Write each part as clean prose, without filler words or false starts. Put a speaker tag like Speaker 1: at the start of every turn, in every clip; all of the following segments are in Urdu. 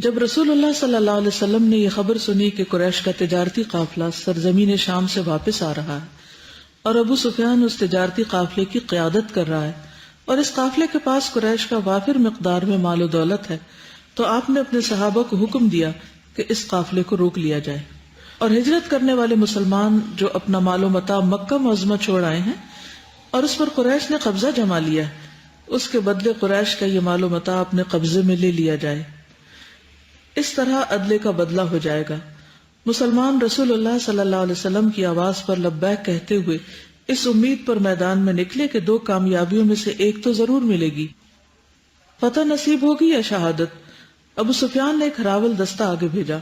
Speaker 1: جب رسول اللہ صلی اللہ علیہ وسلم نے یہ خبر سنی کہ قریش کا تجارتی قافلہ سرزمین شام سے واپس آ رہا ہے اور ابو سفیان اس تجارتی قافلے کی قیادت کر رہا ہے اور اس قافلے کے پاس قریش کا وافر مقدار میں مال و دولت ہے، تو آپ نے اپنے صحابہ کو حکم دیا کہ اس قافلے کو روک لیا جائے، اور ہجرت کرنے والے مسلمان جو اپنا مال و متاع مکہ معظمہ چھوڑ آئے ہیں اور اس پر قریش نے قبضہ جما لیا ہے، اس کے بدلے قریش کا یہ مال و متاع اپنے قبضے میں لے لیا جائے۔ اس طرح عدلے کا بدلہ ہو جائے گا۔ مسلمان رسول اللہ صلی اللہ علیہ وسلم کی آواز پر لبیک کہتے ہوئے اس امید پر میدان میں نکلے کہ دو کامیابیوں میں سے ایک تو ضرور ملے گی، فتح نصیب ہوگی یا شہادت۔ ابو سفیان نے ایک ہراول دستہ آگے بھیجا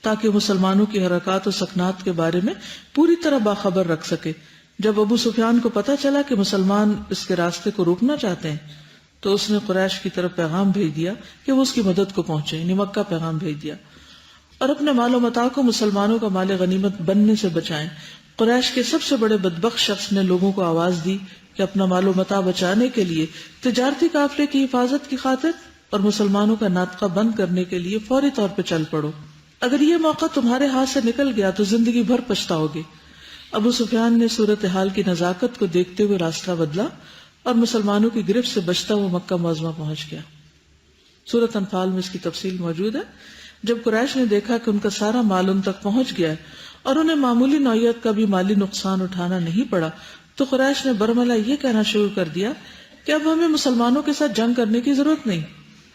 Speaker 1: تاکہ مسلمانوں کی حرکات و سکنات کے بارے میں پوری طرح باخبر رکھ سکے۔ جب ابو سفیان کو پتہ چلا کہ مسلمان اس کے راستے کو روکنا چاہتے ہیں تو اس نے قریش کی طرف پیغام بھیج دیا کہ وہ اس کی مدد کو پہنچے، یعنی مکہ پیغام بھیج دیا، اور اپنے مال و متاع کو مسلمانوں کا مال غنیمت بننے سے بچائیں۔ قریش کے سب سے بڑے بدبخت شخص نے لوگوں کو آواز دی کہ اپنا مال و متاع بچانے کے لیے، تجارتی قافلے کی حفاظت کی خاطر اور مسلمانوں کا ناطقہ بند کرنے کے لیے فوری طور پہ چل پڑو۔ اگر یہ موقع تمہارے ہاتھ سے نکل گیا تو زندگی بھر پچھتاؤ گے۔ ابو سفیان نے صورتحال کی نزاکت کو دیکھتے ہوئے راستہ بدلا اور مسلمانوں کی گرفت سے بچتا ہوا مکہ معظمہ پہنچ گیا۔ سورۃ انفال میں اس کی تفصیل موجود ہے۔ جب قریش نے دیکھا کہ ان کا سارا مال ان تک پہنچ گیا ہے اور انہیں معمولی نوعیت کا بھی مالی نقصان اٹھانا نہیں پڑا، تو قریش نے برملا یہ کہنا شروع کر دیا کہ اب ہمیں مسلمانوں کے ساتھ جنگ کرنے کی ضرورت نہیں۔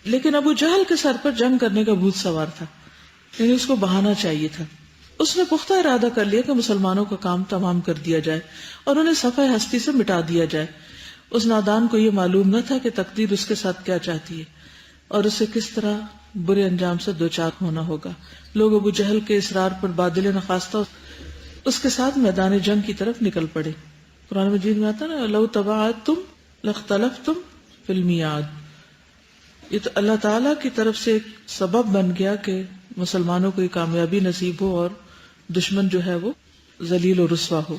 Speaker 1: لیکن ابو جہل کے سر پر جنگ کرنے کا بھوت سوار تھا، یعنی اس کو بہانا چاہیے تھا۔ اس نے پختہ ارادہ کر لیا کہ مسلمانوں کا کام تمام کر دیا جائے اور انہیں صفحہ ہستی سے مٹا دیا جائے۔ اس نادان کو یہ معلوم نہ تھا کہ تقدیر اس کے ساتھ کیا چاہتی ہے اور اسے کس طرح برے انجام سے دوچار ہونا ہوگا۔ لوگ ابو جہل کے اصرار پر بادل نخواستہ اس کے ساتھ میدان جنگ کی طرف نکل پڑے۔ قرآن مجید میں آتا نا، لو تبعتم لاختلفتم فی المیعاد۔ یہ تو اللہ تعالیٰ کی طرف سے ایک سبب بن گیا کہ مسلمانوں کو یہ کامیابی نصیب ہو اور دشمن جو ہے وہ ذلیل و رسوا ہو۔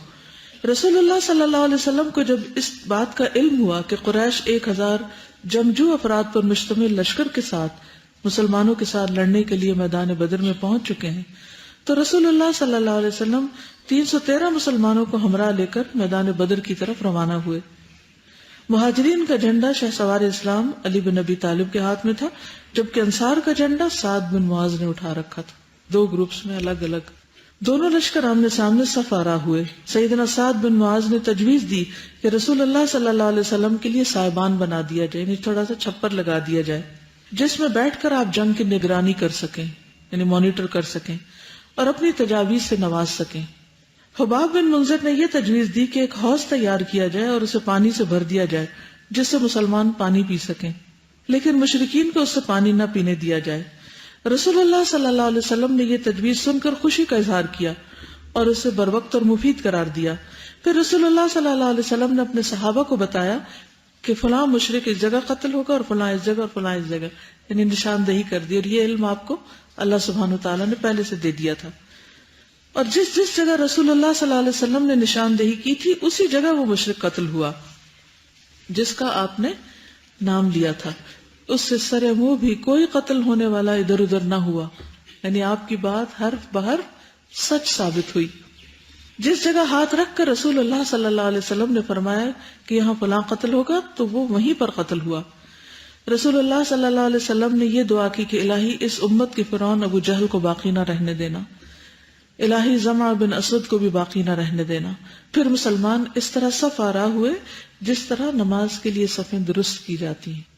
Speaker 1: رسول اللہ صلی اللہ علیہ وسلم کو جب اس بات کا علم ہوا کہ قریش 1000 جنگجو افراد پر مشتمل لشکر کے ساتھ مسلمانوں کے ساتھ لڑنے کے لیے میدان بدر میں پہنچ چکے ہیں، تو رسول اللہ صلی اللہ علیہ وسلم 313 مسلمانوں کو ہمراہ لے کر میدان بدر کی طرف روانہ ہوئے۔ مہاجرین کا جھنڈا شہ سوار اسلام علی بن ابی طالب کے ہاتھ میں تھا، جبکہ انصار کا جھنڈا سعد بن معاذ نے اٹھا رکھا تھا، 2 گروپس میں الگ الگ۔ دونوں لشکر آمنے سامنے صف آرا ہوئے۔ سیدنا سعد بن معاذ نے تجویز دی کہ رسول اللہ صلی اللہ علیہ وسلم کے لیے سائبان بنا دیا جائے، یعنی تھوڑا سا چھپر لگا دیا جائے جس میں بیٹھ کر آپ جنگ کی نگرانی کر سکیں، یعنی مانیٹر کر سکیں اور اپنی تجاویز سے نواز سکیں۔ حباب بن منذر نے یہ تجویز دی کہ ایک حوض تیار کیا جائے اور اسے پانی سے بھر دیا جائے جس سے مسلمان پانی پی سکیں، لیکن مشرکین کو اس سے پانی نہ پینے دیا جائے۔ رسول اللہ صلی اللہ علیہ وسلم نے یہ تجویز سن کر خوشی کا اظہار کیا اور اسے بروقت اور مفید قرار دیا۔ پھر رسول اللہ صلی اللہ علیہ وسلم نے اپنے صحابہ کو بتایا کہ فلاں مشرک اس جگہ قتل ہوگا اور فلاں اس جگہ اور فلاں اس جگہ، یعنی نشاندہی کر دی، اور یہ علم آپ کو اللہ سبحانہ وتعالیٰ نے پہلے سے دے دیا تھا۔ اور جس جس جگہ رسول اللہ صلی اللہ علیہ وسلم نے نشاندہی کی تھی اسی جگہ وہ مشرک قتل ہوا جس کا آپ نے نام لیا تھا۔ اس سے سرے منہ بھی کوئی قتل ہونے والا ادھر ادھر نہ ہوا، یعنی آپ کی بات حرف بحرف سچ ثابت ہوئی۔ جس جگہ ہاتھ رکھ کر رسول اللہ صلی اللہ علیہ وسلم نے فرمایا کہ یہاں فلاں قتل ہوگا تو وہ وہیں پر قتل ہوا۔ رسول اللہ صلی اللہ علیہ وسلم نے یہ دعا کی کہ الہی اس امت کے فرعون ابو جہل کو باقی نہ رہنے دینا، الہی زمع بن اسود کو بھی باقی نہ رہنے دینا۔ پھر مسلمان اس طرح صف آرا ہوئے جس طرح نماز کے لیے صفیں درست کی جاتی ہیں۔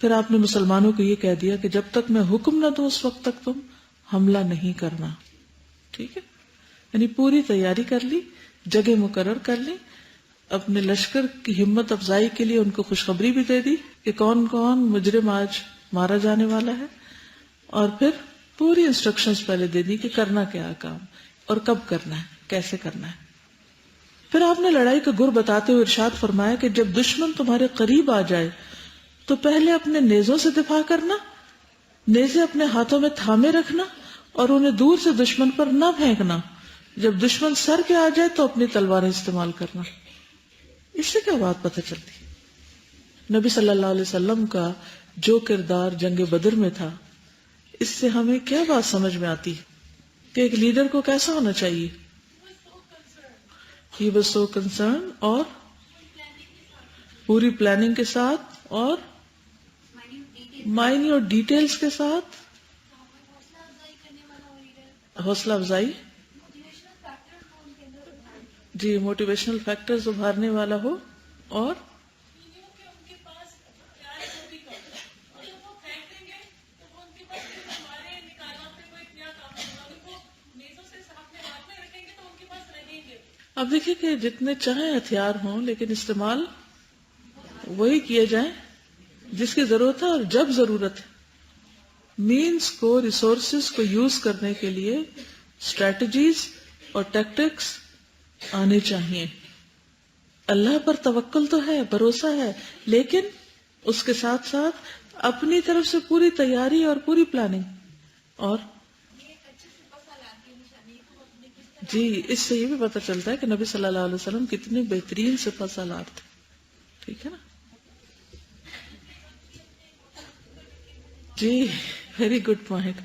Speaker 1: پھر آپ نے مسلمانوں کو یہ کہہ دیا کہ جب تک میں حکم نہ دوں اس وقت تک تم حملہ نہیں کرنا، ٹھیک ہے؟ یعنی پوری تیاری کر لی، جگہ مقرر کر لی، اپنے لشکر کی ہمت افزائی کے لیے ان کو خوشخبری بھی دے دی کہ کون کون مجرم آج مارا جانے والا ہے، اور پھر پوری انسٹرکشنز پہلے دے دی کہ کرنا کیا کام اور کب کرنا ہے، کیسے کرنا ہے۔ پھر آپ نے لڑائی کا گر بتاتے ہوئے ارشاد فرمایا کہ جب دشمن تمہارے قریب آ جائے تو پہلے اپنے نیزوں سے دفاع کرنا، نیزے اپنے ہاتھوں میں تھامے رکھنا اور انہیں دور سے دشمن پر نہ پھینکنا۔ جب دشمن سر کے آ جائے تو اپنی تلواریں استعمال کرنا۔ اس سے کیا بات پتہ چلتی؟ نبی صلی اللہ علیہ وسلم کا جو کردار جنگ بدر میں تھا اس سے ہمیں کیا بات سمجھ میں آتی ہے کہ ایک لیڈر کو کیسا ہونا چاہیے؟ He was so concerned، اور پوری پلاننگ کے ساتھ اور مائنیوٹ ڈیٹیلز کے ساتھ حوصلہ افزائی، جی موٹیویشنل فیکٹرز ابھارنے والا ہو، اور اب دیکھیں کہ جتنے چاہیں ہتھیار ہوں لیکن استعمال وہی کیے جائیں جس کی ضرورت ہے اور جب ضرورت ہے. مینز کو، ریسورسز کو یوز کرنے کے لیے اسٹریٹجیز اور ٹیکٹکس آنے چاہیے. اللہ پر توکل تو ہے، بھروسہ ہے، لیکن اس کے ساتھ ساتھ اپنی طرف سے پوری تیاری اور پوری پلاننگ. اور جی اس سے یہ بھی پتہ چلتا ہے کہ نبی صلی اللہ علیہ وسلم کتنے بہترین سپہ سالار تھے. ٹھیک ہے نا؟ جی ویری گڈ پوائنٹ،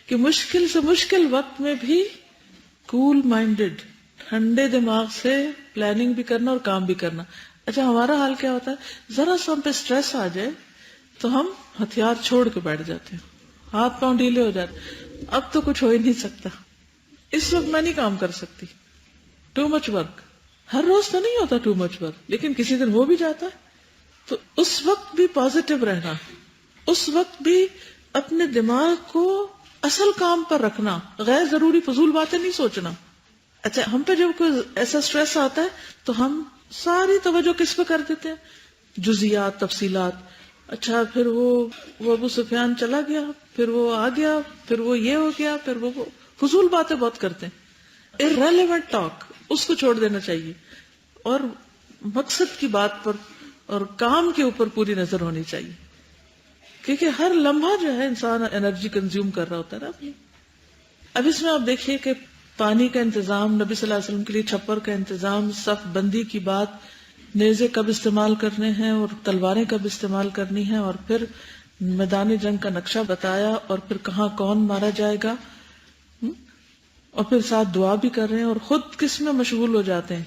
Speaker 1: کہ مشکل سے مشکل وقت میں بھی کول مائنڈیڈ، ٹھنڈے دماغ سے پلاننگ بھی کرنا اور کام بھی کرنا. اچھا ہمارا حال کیا ہوتا ہے؟ ذرا سا ہم پہ سٹریس آ جائے تو ہم ہتھیار چھوڑ کے بیٹھ جاتے ہیں، ہاتھ پاؤں ڈھیلے ہو جاتے، اب تو کچھ ہو ہی نہیں سکتا، اس وقت میں نہیں کام کر سکتی. Too much work. ہر روز تو نہیں ہوتا ٹو مچ ورک، لیکن کسی دن ہو بھی جاتا ہے. تو اس وقت بھی پازیٹیو رہنا، اس وقت بھی اپنے دماغ کو اصل کام پر رکھنا، غیر ضروری فضول باتیں نہیں سوچنا. اچھا ہم پہ جب کوئی ایسا سٹریس آتا ہے تو ہم ساری توجہ کس پہ کر دیتے ہیں؟ جزیات، تفصیلات. اچھا پھر وہ ابو سفیان چلا گیا، پھر وہ آ گیا، پھر وہ یہ ہو گیا، پھر وہ فضول باتیں بہت کرتے ہیں. irrelevant ٹاک اس کو چھوڑ دینا چاہیے، اور مقصد کی بات پر اور کام کے اوپر پوری نظر ہونی چاہیے. کیونکہ ہر لمحہ جو ہے انسان انرجی کنزیوم کر رہا ہوتا ہے نا اپنی. اب اس میں آپ دیکھیے کہ پانی کا انتظام، نبی صلی اللہ علیہ وسلم کے لیے چھپر کا انتظام، صف بندی کی بات، نیزے کب استعمال کرنے ہیں اور تلواریں کب استعمال کرنی ہیں، اور پھر میدان جنگ کا نقشہ بتایا، اور پھر کہاں کون مارا جائے گا، اور پھر ساتھ دعا بھی کر رہے ہیں. اور خود کس میں مشغول ہو جاتے ہیں؟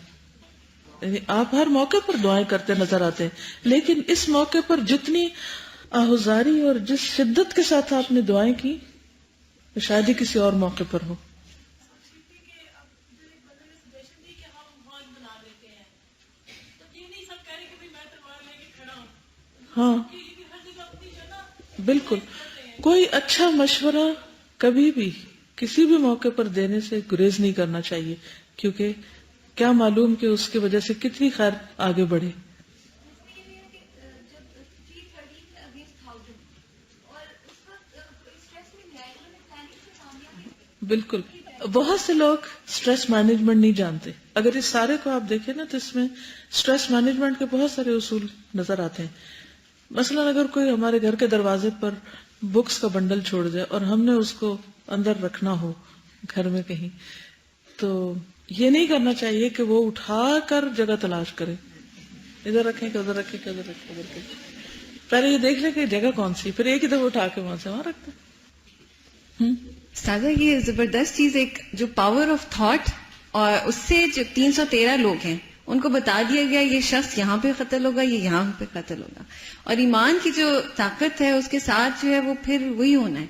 Speaker 1: یعنی آپ ہر موقع پر دعائیں کرتے نظر آتے ہیں، لیکن اس موقع پر جتنی آہوزاری اور جس شدت کے ساتھ آپ نے دعائیں کی شاید ہی کسی اور موقع پر ہو. ہاں بالکل. کوئی اچھا مشورہ کبھی بھی کسی بھی موقع پر دینے سے گریز نہیں کرنا چاہیے، کیونکہ کیا معلوم کہ اس کی وجہ سے کتنی خیر آگے بڑھے. بالکل. بہت سے لوگ سٹریس مینجمنٹ نہیں جانتے. اگر اس سارے کو آپ دیکھیں نا تو اس میں سٹریس مینجمنٹ کے بہت سارے اصول نظر آتے ہیں. مثلا اگر کوئی ہمارے گھر کے دروازے پر بکس کا بنڈل چھوڑ دے اور ہم نے اس کو اندر رکھنا ہو گھر میں کہیں، تو یہ نہیں کرنا چاہیے کہ وہ اٹھا کر جگہ تلاش کرے، ادھر رکھیں کہ ادھر رکھیں کہ ادھر رکھیں ادھر رکھیں. پہلے یہ دیکھ لیں کہ جگہ کون سی، پھر ایک ہی دفعہ اٹھا کے وہاں سے وہاں رکھتے.
Speaker 2: سادہ یہ زبردست چیز، ایک جو پاور آف تھاٹ، اور اس سے جو 313 لوگ ہیں ان کو بتا دیا گیا یہ شخص یہاں پہ قتل ہوگا، یہ یہاں پہ قتل ہوگا. اور ایمان کی جو طاقت ہے اس کے ساتھ جو ہے وہ پھر وہی ہونا ہے.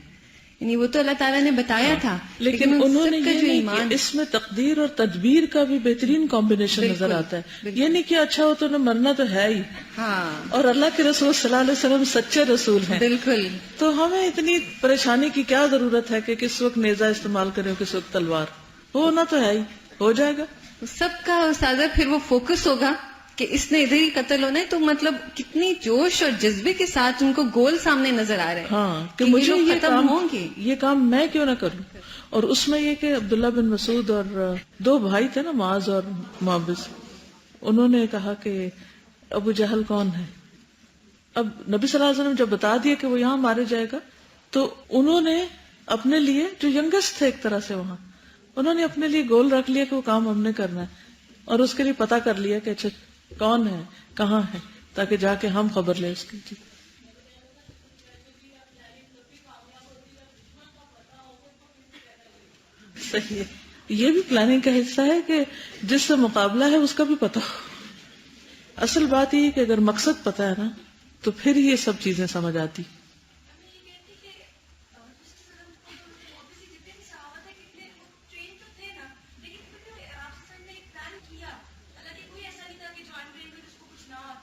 Speaker 2: یعنی وہ تو اللہ تعالیٰ نے بتایا تھا،
Speaker 1: لیکن انہوں نے یہ
Speaker 2: جو
Speaker 1: نہیں
Speaker 2: ایمان،
Speaker 1: کہ اس میں تقدیر اور تدبیر کا بھی بہترین کمبینیشن نظر آتا ہے. یہ نہیں کہ اچھا ہو تو انہیں مرنا تو ہے ہی،
Speaker 2: ہاں،
Speaker 1: اور اللہ کے رسول صلی اللہ علیہ وسلم سچے رسول ہیں.
Speaker 2: بالکل.
Speaker 1: تو ہمیں اتنی پریشانی کی کیا ضرورت ہے کہ کس وقت نیزہ استعمال کریں اور کس وقت تلوار؟ ہونا تو ہے ہی، ہو جائے گا.
Speaker 2: سب کا استاذہ پھر وہ فوکس ہوگا کہ اس نے ادھر ہی قتل ہونا ہے، تو مطلب کتنی جوش اور جذبے کے ساتھ ان کو گول سامنے نظر آ رہے ہیں.
Speaker 1: ہاں کہ مجھے یہ
Speaker 2: ختم ہوں گے،
Speaker 1: یہ کام میں کیوں نہ کروں. اور اس میں یہ کہ عبداللہ بن مسعود اور دو بھائی تھے نا، معاذ اور معبس، انہوں نے کہا کہ ابو جہل کون ہے. اب نبی صلی اللہ علیہ وسلم جب بتا دیا کہ وہ یہاں مارے جائے گا، تو انہوں نے اپنے لیے، جو ینگسٹ تھے ایک طرح سے وہاں، انہوں نے اپنے لیے گول رکھ لیا کہ وہ کام ہم نے کرنا ہے، اور اس کے لیے پتا کر لیا کہ اچھا کون ہے، کہاں ہے، تاکہ جا کے ہم خبر لیں اس کی. صحیح ہے. یہ بھی پلاننگ کا حصہ ہے کہ جس سے مقابلہ ہے اس کا بھی پتہ ہو. اصل بات یہ ہے کہ اگر مقصد پتہ ہے نا تو پھر یہ سب چیزیں سمجھ آتی.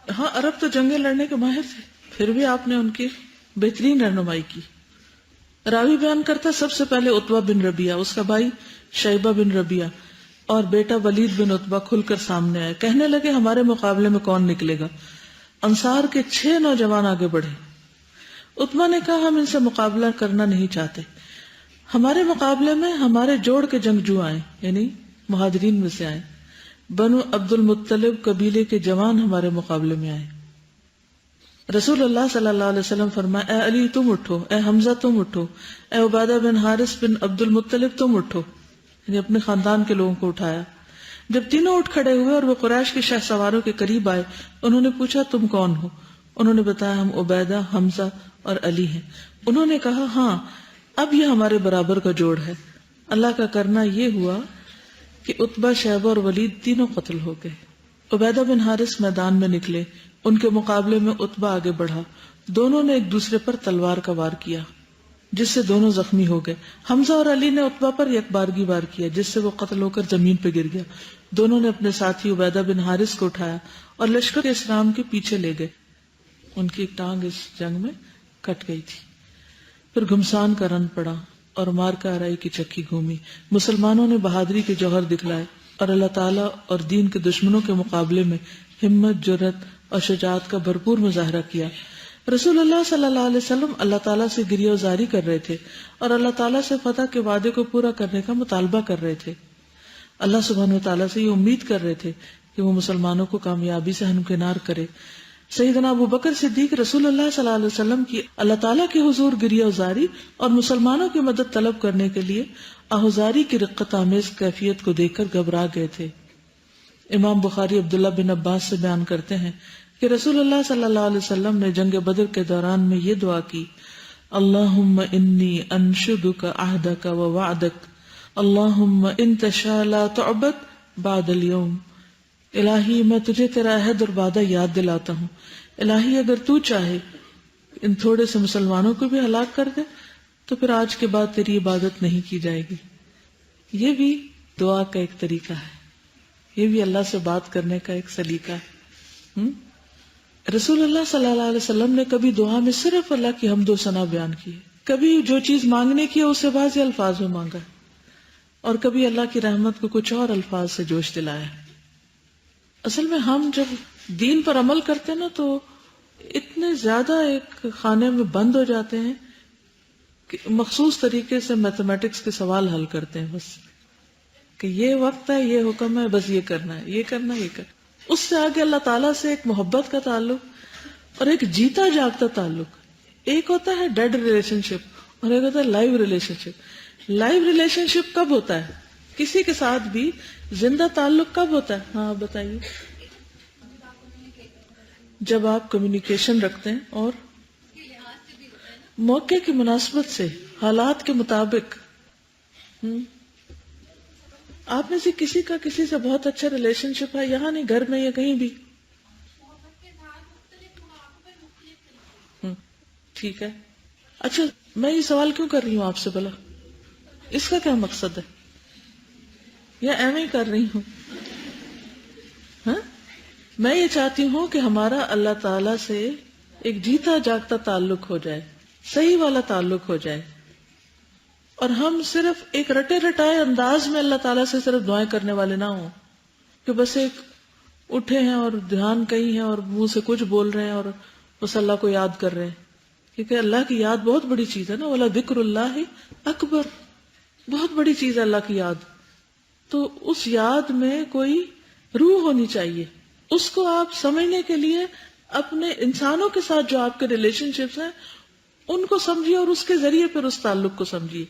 Speaker 1: ہاں عرب تو جنگیں لڑنے کے ماہر تھے، پھر بھی آپ نے ان کی بہترین رہنمائی کی. راوی بیان کرتا ہے سب سے پہلے عتبہ بن ربیعہ، اس کا بھائی شیبہ بن ربیعہ اور بیٹا ولید بن عتبہ کھل کر سامنے آئے. کہنے لگے ہمارے مقابلے میں کون نکلے گا؟ انصار کے 6 نوجوان آگے بڑھے. عتبہ نے کہا ہم ان سے مقابلہ کرنا نہیں چاہتے، ہمارے مقابلے میں ہمارے جوڑ کے جنگجو آئے، یعنی مہاجرین میں سے آئے. بنو عبد المطلب قبیلے کے جوان ہمارے مقابلے میں آئے. رسول اللہ صلی اللہ علیہ وسلم فرمایا اے علی تم اٹھو، اے حمزہ تم اٹھو، اے عبادہ بن حارث بن عبد المطلب تم اٹھو، یعنی اپنے خاندان کے لوگوں کو اٹھایا. جب تینوں اٹھ کھڑے ہوئے اور وہ قریش کے شہ سواروں کے قریب آئے، انہوں نے پوچھا تم کون ہو؟ انہوں نے بتایا ہم عبیدہ، حمزہ اور علی ہیں. انہوں نے کہا ہاں اب یہ ہمارے برابر کا جوڑ ہے. اللہ کا کرنا یہ ہوا کہ عتبہ، شیبہ اور ولید تینوں قتل ہو گئے. عبیدہ بن حارث میدان میں نکلے، ان کے مقابلے میں عتبہ آگے بڑھا. دونوں نے ایک دوسرے پر تلوار کا وار کیا جس سے دونوں زخمی ہو گئے. حمزہ اور علی نے عتبہ پر یک بارگی وار کیا جس سے وہ قتل ہو کر زمین پہ گر گیا. دونوں نے اپنے ساتھی عبیدہ بن حارث کو اٹھایا اور لشکر اسلام کے پیچھے لے گئے. ان کی ایک ٹانگ اس جنگ میں کٹ گئی تھی. پھر گھمسان کا رن پڑا اور مار کا آرائی کی چکی گھومی. مسلمانوں نے بہادری کے جوہر دکھلائے اور اللہ تعالیٰ اور دین کے دشمنوں کے مقابلے میں ہمت، جرأت اور شجاعت کا بھرپور مظاہرہ کیا. رسول اللہ صلی اللہ علیہ وسلم اللہ تعالیٰ سے گریہ وزاری کر رہے تھے اور اللہ تعالیٰ سے فتح کے وعدے کو پورا کرنے کا مطالبہ کر رہے تھے. اللہ سبحانہ وتعالیٰ سے یہ امید کر رہے تھے کہ وہ مسلمانوں کو کامیابی سے ہمکنار کرے. سیدنا ابو بکر صدیق رسول اللہ صلی اللہ علیہ وسلم کی اللہ تعالیٰ کے حضور گریہ وزاری اور مسلمانوں کی مدد طلب کرنے کے لیے آہوزاری کی رقت آمیز کیفیت کو دیکھ کر گھبرا گئے تھے. امام بخاری عبداللہ بن عباس سے بیان کرتے ہیں کہ رسول اللہ صلی اللہ علیہ وسلم نے جنگ بدر کے دوران میں یہ دعا کی اللہم انی انشدک عہدک و وعدک اللہم ان تشاء لا تعبد بعد اليوم. الہی میں تجھے تیرا عہد اور وعدہ یاد دلاتا ہوں، الہی اگر تو چاہے ان تھوڑے سے مسلمانوں کو بھی ہلاک کر دے تو پھر آج کے بعد تیری عبادت نہیں کی جائے گی. یہ بھی دعا کا ایک طریقہ ہے، یہ بھی اللہ سے بات کرنے کا ایک سلیقہ ہے. رسول اللہ صلی اللہ علیہ وسلم نے کبھی دعا میں صرف اللہ کی حمد و ثنا بیان کی ہے، کبھی جو چیز مانگنے کی ہے اسے بعض الفاظ میں مانگا ہے، اور کبھی اللہ کی رحمت کو کچھ اور الفاظ سے جوش دلایا ہے. اصل میں ہم جب دین پر عمل کرتے ہیں نا تو اتنے زیادہ ایک خانے میں بند ہو جاتے ہیں کہ مخصوص طریقے سے میتھمیٹکس کے سوال حل کرتے ہیں، بس کہ یہ وقت ہے، یہ حکم ہے، بس یہ کرنا ہے، یہ کرنا ہے، یہ کرنا. اس سے آگے اللہ تعالیٰ سے ایک محبت کا تعلق اور ایک جیتا جاگتا تعلق. ایک ہوتا ہے ڈیڈ ریلیشن شپ اور ایک ہوتا ہے لائیو ریلیشن شپ. لائیو ریلیشن شپ کب ہوتا ہے؟ کسی کے ساتھ بھی زندہ تعلق کب ہوتا ہے؟ ہاں بتائیے. جب آپ کمیونیکیشن رکھتے ہیں اور موقع کی مناسبت سے، حالات کے مطابق. آپ میں سے کسی کا کسی سے بہت اچھا ریلیشن شپ ہے، یہاں نہیں، گھر میں یا کہیں بھی؟ ٹھیک ہے. اچھا میں یہ سوال کیوں کر رہی ہوں آپ سے، بلا اس کا کیا مقصد ہے یا ایویں ہی کر رہی ہوں؟ ہاں میں یہ چاہتی ہوں کہ ہمارا اللہ تعالی سے ایک جیتا جاگتا تعلق ہو جائے، صحیح والا تعلق ہو جائے، اور ہم صرف ایک رٹے رٹائے انداز میں اللہ تعالیٰ سے صرف دعائیں کرنے والے نہ ہوں کہ بس ایک اٹھے ہیں اور دھیان کہیں ہے اور منہ سے کچھ بول رہے ہیں اور بس اللہ کو یاد کر رہے ہیں. کیونکہ اللہ کی یاد بہت بڑی چیز ہے نا، وَلَا ذِكْرُ اللَّهِ اکبر، بہت بڑی چیز ہے اللہ کی یاد. تو اس یاد میں کوئی روح ہونی چاہیے. اس کو آپ سمجھنے کے لیے اپنے انسانوں کے ساتھ جو آپ کے ریلیشن شپس ہیں ان کو سمجھیے اور اس کے ذریعے پھر اس تعلق کو سمجھیے.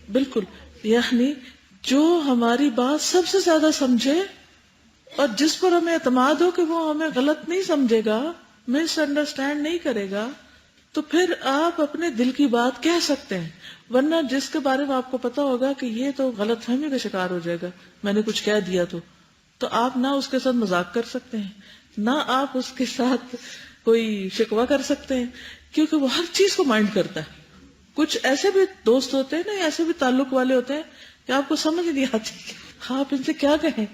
Speaker 1: بالکل، یعنی جو ہماری بات سب سے زیادہ سمجھے اور جس پر ہمیں اعتماد ہو کہ وہ ہمیں غلط نہیں سمجھے گا، مس انڈرسٹینڈ نہیں کرے گا تو پھر آپ اپنے دل کی بات کہہ سکتے ہیں. ورنہ جس کے بارے میں آپ کو پتا ہوگا کہ یہ تو غلط فہمی کا شکار ہو جائے گا، میں نے کچھ کہہ دیا تو آپ نہ اس کے ساتھ مذاق کر سکتے ہیں، نہ آپ اس کے ساتھ کوئی شکوہ کر سکتے ہیں، کیونکہ وہ ہر چیز کو مائنڈ کرتا ہے. کچھ ایسے بھی دوست ہوتے ہیں نا، ایسے بھی تعلق والے ہوتے ہیں کہ آپ کو سمجھ نہیں آتی کہ آپ ان سے کیا کہیں.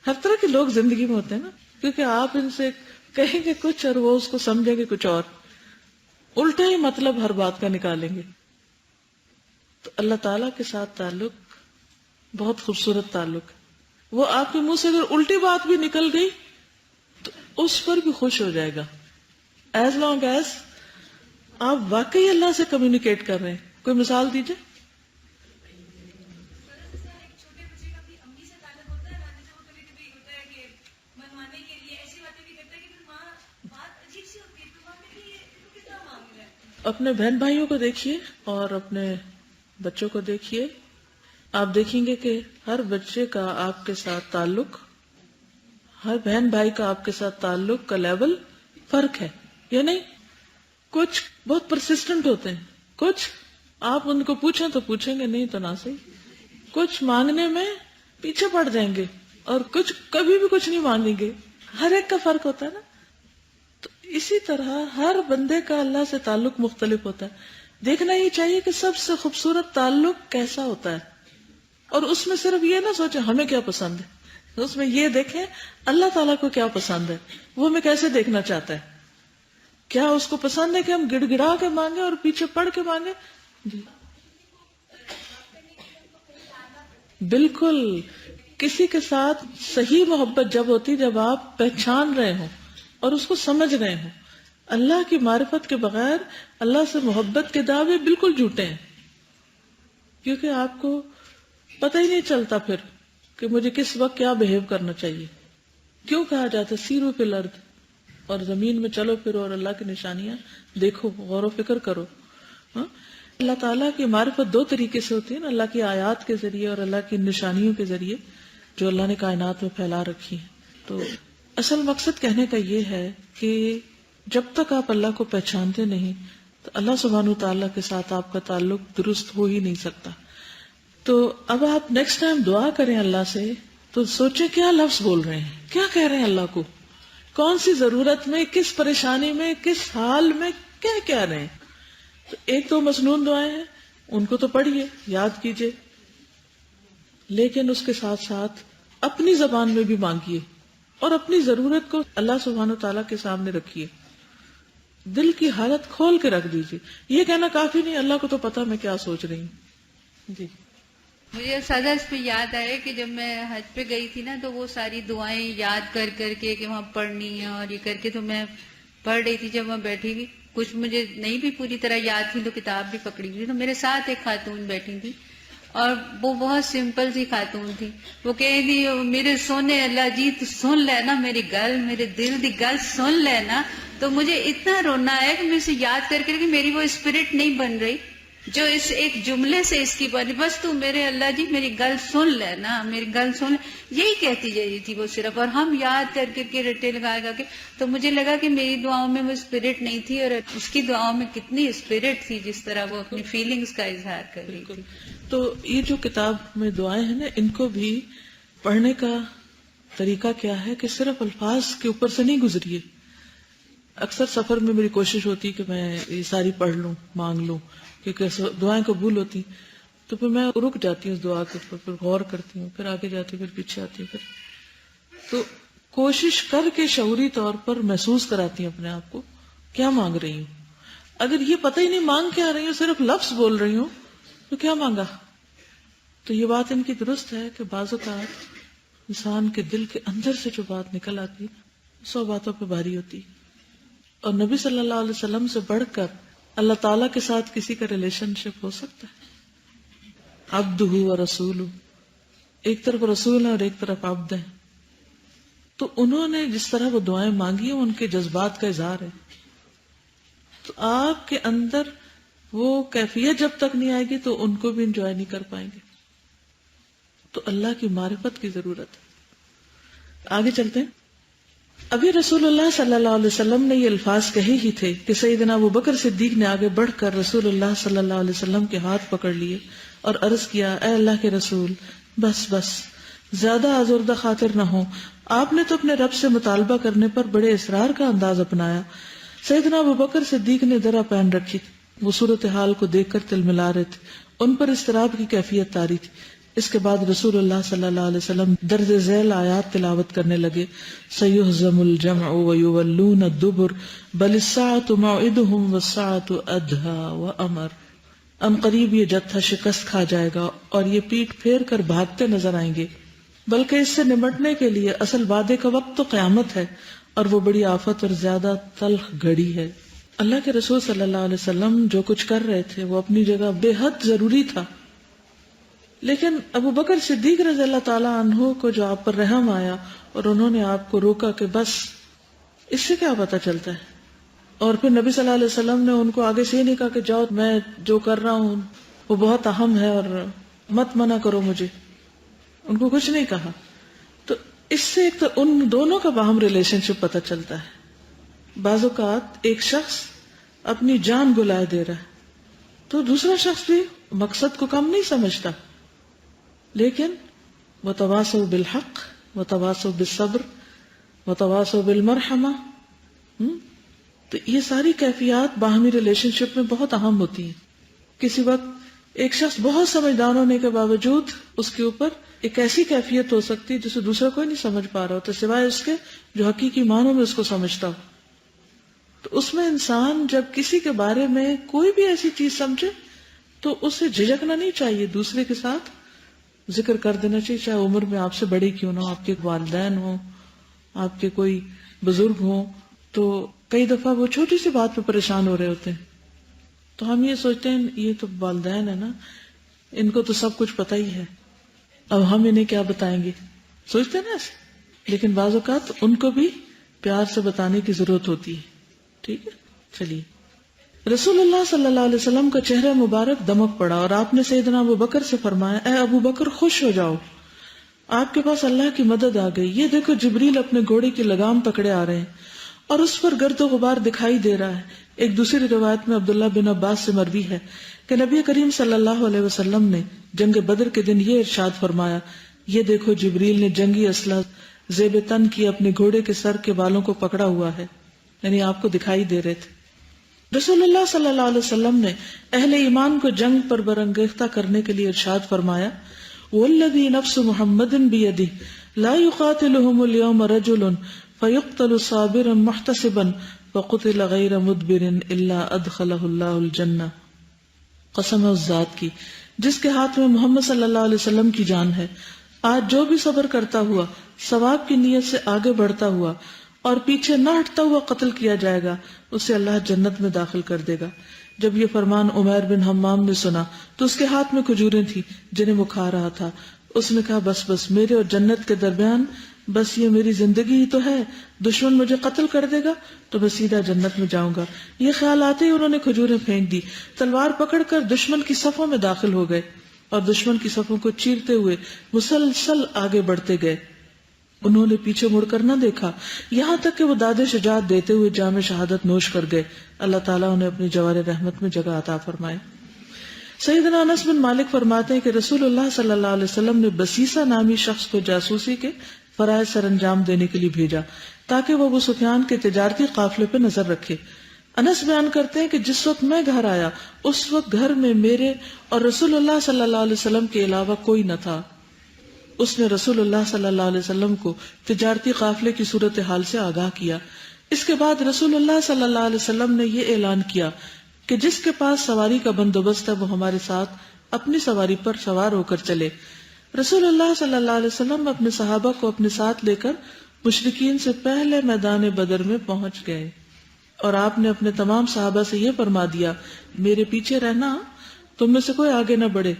Speaker 1: ہر طرح کے لوگ زندگی میں ہوتے ہیں نا، کیونکہ آپ ان سے کہیں گے کچھ اور وہ اس کو سمجھیں گے کچھ اور، الٹا ہی مطلب ہر بات کا نکالیں گے. تو اللہ تعالیٰ کے ساتھ تعلق بہت خوبصورت تعلق ہے. وہ آپ کے منہ سے اگر الٹی بات بھی نکل گئی تو اس پر بھی خوش ہو جائے گا، ایز لانگ ایز آپ واقعی اللہ سے کمیونیکیٹ کر رہے ہیں. کوئی مثال دیجیے. اپنے بہن بھائیوں کو دیکھیے اور اپنے بچوں کو دیکھیے، آپ دیکھیں گے کہ ہر بچے کا آپ کے ساتھ تعلق، ہر بہن بھائی کا آپ کے ساتھ تعلق کا لیول فرق ہے یا نہیں. کچھ بہت پرسسٹنٹ ہوتے ہیں، کچھ آپ ان کو پوچھیں تو پوچھیں گے، نہیں تو نہ صحیح. کچھ مانگنے میں پیچھے پڑ جائیں گے اور کچھ کبھی بھی کچھ نہیں مانگیں گے. ہر ایک کا فرق ہوتا ہے نا. تو اسی طرح ہر بندے کا اللہ سے تعلق مختلف ہوتا ہے. دیکھنا ہی چاہیے کہ سب سے خوبصورت تعلق کیسا ہوتا ہے، اور اس میں صرف یہ نہ سوچیں ہمیں کیا پسند ہے، اس میں یہ دیکھیں اللہ تعالیٰ کو کیا پسند ہے، وہ ہمیں کیسے دیکھنا چاہتا ہے. کیا اس کو پسند ہے کہ ہم گڑ گڑا کے مانگیں اور پیچھے پڑ کے مانگیں؟ جی بالکل. کسی کے ساتھ صحیح محبت جب ہوتی، جب آپ پہچان رہے ہوں اور اس کو سمجھ رہے ہوں. اللہ کی معرفت کے بغیر اللہ سے محبت کے دعوے بالکل جھوٹے ہیں، کیونکہ آپ کو پتہ ہی نہیں چلتا پھر کہ مجھے کس وقت کیا بہیو کرنا چاہیے. کیوں کہا جاتا ہے سیرو فی الارض، اور زمین میں چلو پھرو اور اللہ کی نشانیاں دیکھو، غور و فکر کرو. اللہ تعالیٰ کی معرفت دو طریقے سے ہوتی ہے نا، اللہ کی آیات کے ذریعے اور اللہ کی نشانیوں کے ذریعے جو اللہ نے کائنات میں پھیلا رکھی ہیں. تو اصل مقصد کہنے کا یہ ہے کہ جب تک آپ اللہ کو پہچانتے نہیں تو اللہ سبحانہ تعالیٰ کے ساتھ آپ کا تعلق درست ہو ہی نہیں سکتا. تو اب آپ نیکسٹ ٹائم دعا کریں اللہ سے تو سوچیں کیا لفظ بول رہے ہیں، کیا کہہ رہے ہیں اللہ کو، کون سی ضرورت میں، کس پریشانی میں، کس حال میں کیا کہہ رہے ہیں. تو ایک تو مسنون دعائیں ہیں، ان کو تو پڑھیے، یاد کیجئے، لیکن اس کے ساتھ ساتھ اپنی زبان میں بھی مانگیے اور اپنی ضرورت کو اللہ سبحانہ تعالیٰ کے سامنے رکھیے. دل کی حالت کھول کے رکھ دیجیے. یہ کہنا کافی نہیں اللہ کو تو پتا میں کیا سوچ رہی ہوں. جی
Speaker 3: مجھے سادہ اس پہ یاد آئے کہ جب میں حج پہ گئی تھی نا تو وہ ساری دعائیں یاد کر کر کے کہ وہاں پڑھنی ہے اور یہ کر کے تو میں پڑھ رہی تھی. جب میں بیٹھی ہوئی کچھ مجھے نہیں بھی پوری طرح یاد تھی تو کتاب بھی پکڑی ہوئی. تو میرے ساتھ ایک خاتون بیٹھی تھی اور وہ بہت سمپل سی خاتون تھی. وہ کہہ دی میرے سونے اللہ جی تو سن لینا میری گل، میرے دل دی گل سن لینا. تو مجھے اتنا رونا ہے کہ میں اسے یاد کر کے میری وہ اسپرٹ نہیں بن رہی جو اس ایک جملے سے اس کی بنی. بس تو میرے اللہ جی میری گل سن لینا، میری گل سن، یہی کہتی جا رہی تھی وہ صرف. اور ہم یاد کر کے رٹے لگا کے تو مجھے لگا کہ میری دعاؤں میں وہ اسپرٹ نہیں تھی اور اس کی دعاؤں میں کتنی اسپرٹ تھی جس طرح وہ اپنی فیلنگز کا اظہار کر رہی تھی.
Speaker 1: تو یہ جو کتاب میں دعائیں ہیں نا، ان کو بھی پڑھنے کا طریقہ کیا ہے کہ صرف الفاظ کے اوپر سے نہیں گزریے. اکثر سفر میں میری کوشش ہوتی کہ میں یہ ساری پڑھ لوں، مانگ لوں، کیونکہ دعائیں قبول ہوتی. تو پھر میں رک جاتی ہوں اس دعا کے اوپر، پھر غور کرتی ہوں، پھر آگے جاتی ہوں، پھر پیچھے آتی ہوں. تو کوشش کر کے شعوری طور پر محسوس کراتی ہوں اپنے آپ کو کیا مانگ رہی ہوں. اگر یہ پتہ ہی نہیں مانگ کیا رہی ہوں، صرف لفظ بول رہی ہوں، تو کیا مانگا. تو یہ بات ان کی درست ہے کہ بعض اوقات انسان کے دل کے اندر سے جو بات نکل آتی ہے 100 باتوں پہ بھاری ہوتی. اور نبی صلی اللہ علیہ وسلم سے بڑھ کر اللہ تعالیٰ کے ساتھ کسی کا ریلیشن شپ ہو سکتا ہے. عبدہ و رسولہ، ایک طرف رسول ہے اور ایک طرف عبد ہے. تو انہوں نے جس طرح وہ دعائیں مانگی ہیں ان کے جذبات کا اظہار ہے. تو آپ کے اندر وہ کیفیت جب تک نہیں آئے گی تو ان کو بھی انجوائے نہیں کر پائیں گے. تو اللہ کی معرفت کی ضرورت ہے. آگے چلتے ہیں. ابھی رسول اللہ صلی اللہ علیہ وسلم نے یہ الفاظ کہے ہی تھے کہ سیدنا ابوبکر صدیق نے آگے بڑھ کر رسول اللہ صلی اللہ علیہ وسلم کے ہاتھ پکڑ لیے اور عرض کیا، اے اللہ کے رسول، بس بس، زیادہ آزردہ خاطر نہ ہو، آپ نے تو اپنے رب سے مطالبہ کرنے پر بڑے اصرار کا انداز اپنایا۔ سیدنا ابوبکر صدیق نے درا پہن رکھی تھی، وہ صورتحال کو دیکھ کر تلملا رہے تھے، ان پر اضطراب کی کیفیت طاری تھی۔ اس کے بعد رسول اللہ صلی اللہ علیہ وسلم درج ذیل آیات تلاوت کرنے لگے، سَيُهْزَمُ الْجَمْعُ وَيُوَلُّونَ الدُّبُرَ بَلِ السَّاعَةُ مَوْعِدُهُمْ وَالسَّاعَةُ أَدْهَىٰ وَأَمَرُ۔ ان قریب یہ جتھا شکست کھا جائے گا اور یہ پیٹ پھیر کر بھاگتے نظر آئیں گے، بلکہ اس سے نمٹنے کے لیے اصل وعدے کا وقت تو قیامت ہے، اور وہ بڑی آفت اور زیادہ تلخ گھڑی ہے۔ اللہ کے رسول صلی اللہ علیہ وسلم جو کچھ کر رہے تھے وہ اپنی جگہ بے حد ضروری تھا، لیکن ابو بکر صدیق رضی اللہ تعالیٰ عنہ کو جو آپ پر رحم آیا اور انہوں نے آپ کو روکا کہ بس، اس سے کیا پتہ چلتا ہے؟ اور پھر نبی صلی اللہ علیہ وسلم نے ان کو آگے سے نہیں کہا کہ جاؤ، میں جو کر رہا ہوں وہ بہت اہم ہے اور مت منع کرو مجھے، ان کو کچھ نہیں کہا۔ تو اس سے ایک تو ان دونوں کا باہم ریلیشن شپ پتہ چلتا ہے۔ بعض اوقات ایک شخص اپنی جان گلائے دے رہا ہے تو دوسرا شخص بھی مقصد کو کم نہیں سمجھتا، لیکن وتواصوا بالحق وتواصوا بالصبر وتواصوا بالمرحمہ، تو یہ ساری کیفیات باہمی ریلیشن شپ میں بہت اہم ہوتی ہیں۔ کسی وقت ایک شخص بہت سمجھدار ہونے کے باوجود اس کے اوپر ایک ایسی کیفیت ہو سکتی ہے جسے دوسرا کوئی نہیں سمجھ پا رہا ہوتا سوائے اس کے جو حقیقی معنوں میں اس کو سمجھتا ہو۔ تو اس میں انسان جب کسی کے بارے میں کوئی بھی ایسی چیز سمجھے تو اسے جھجکنا نہیں چاہیے، دوسرے کے ساتھ ذکر کر دینا چاہیے، چاہے عمر میں آپ سے بڑی کیوں نہ ہو، آپ کے والدین ہوں، آپ کے کوئی بزرگ ہوں۔ تو کئی دفعہ وہ چھوٹی سی بات پہ پریشان ہو رہے ہوتے ہیں، تو ہم یہ سوچتے ہیں یہ تو والدین ہے نا، ان کو تو سب کچھ پتہ ہی ہے، اب ہم انہیں کیا بتائیں گے، سوچتے ہیں نا ایسے۔ لیکن بعض اوقات ان کو بھی پیار سے بتانے کی ضرورت ہوتی ہے، ٹھیک ہے۔ چلیے، رسول اللہ صلی اللہ علیہ وسلم کا چہرہ مبارک دمک پڑا اور آپ نے سیدنا ابو بکر سے فرمایا، اے ابو بکر خوش ہو جاؤ، آپ کے پاس اللہ کی مدد آ گئی۔ یہ دیکھو جبریل اپنے گھوڑے کی لگام پکڑے آ رہے ہیں اور اس پر گرد و غبار دکھائی دے رہا ہے۔ ایک دوسری روایت میں عبداللہ بن عباس سے مروی ہے کہ نبی کریم صلی اللہ علیہ وسلم نے جنگ بدر کے دن یہ ارشاد فرمایا، یہ دیکھو جبریل نے جنگی اسلحہ زیب تن کی اپنے گھوڑے کے سر کے بالوں کو پکڑا ہوا ہے، یعنی آپ کو دکھائی دے رہے تھے۔ رسول اللہ صلی اللہ علیہ وسلم نے اہل ایمان کو جنگ پر برانگیختہ کرنے کے لیے ارشاد فرمایا، والذی نفس محمد بیدہ لا یقاتلہم اليوم رجل فیقتل صابرا محتسبا فقتل غیر مدبر الا ادخلہ اللہ الجنہ۔ قسم ہے اس ذات کی جس کے ہاتھ میں محمد صلی اللہ علیہ وسلم کی جان ہے، آج جو بھی صبر کرتا ہوا، ثواب کی نیت سے آگے بڑھتا ہوا اور پیچھے نہ ہٹتا ہوا قتل کیا جائے گا، اسے اللہ جنت میں داخل کر دے گا۔ جب یہ فرمان عمیر بن حمام نے سنا تو اس کے ہاتھ میں کھجوریں تھیں جنہیں وہ کھا رہا تھا۔ اس نے کہا، بس بس، میرے اور جنت کے درمیان بس یہ میری زندگی ہی تو ہے، دشمن مجھے قتل کر دے گا تو میں سیدھا جنت میں جاؤں گا۔ یہ خیال آتے ہی انہوں نے کھجوریں پھینک دی، تلوار پکڑ کر دشمن کی صفوں میں داخل ہو گئے اور دشمن کی صفوں کو چیرتے ہوئے مسلسل آگے بڑھتے گئے۔ انہوں نے پیچھے مڑ کر نہ دیکھا، یہاں تک کہ وہ داد شجاعت دیتے ہوئے جام شہادت نوش کر گئے۔ اللہ تعالیٰ انہیں اپنی جوار رحمت میں جگہ عطا فرمائے۔ سیدنا انس بن مالک فرماتے ہیں کہ رسول اللہ صلی اللہ علیہ وسلم نے بسیسہ نامی شخص کو جاسوسی کے فرائض سر انجام دینے کے لیے بھیجا تاکہ وہ ابو سفیان کے تجارتی قافلے پہ نظر رکھے۔ انس بیان کرتے ہیں کہ جس وقت میں گھر آیا اس وقت گھر میں میرے اور رسول اللہ صلی اللہ علیہ وسلم کے علاوہ کوئی نہ تھا۔ اس نے رسول اللہ صلی اللہ علیہ وسلم کو تجارتی قافلے کی صورتحال سے آگاہ کیا۔ اس کے بعد رسول اللہ صلی اللہ علیہ وسلم نے یہ اعلان کیا کہ جس کے پاس سواری کا بندوبست ہے وہ ہمارے ساتھ اپنی سواری پر سوار ہو کر چلے۔ رسول اللہ صلی اللہ علیہ وسلم اپنے صحابہ کو اپنے ساتھ لے کر مشرکین سے پہلے میدان بدر میں پہنچ گئے اور آپ نے اپنے تمام صحابہ سے یہ فرما دیا، میرے پیچھے رہنا، تم میں سے کوئی آگے نہ بڑھے۔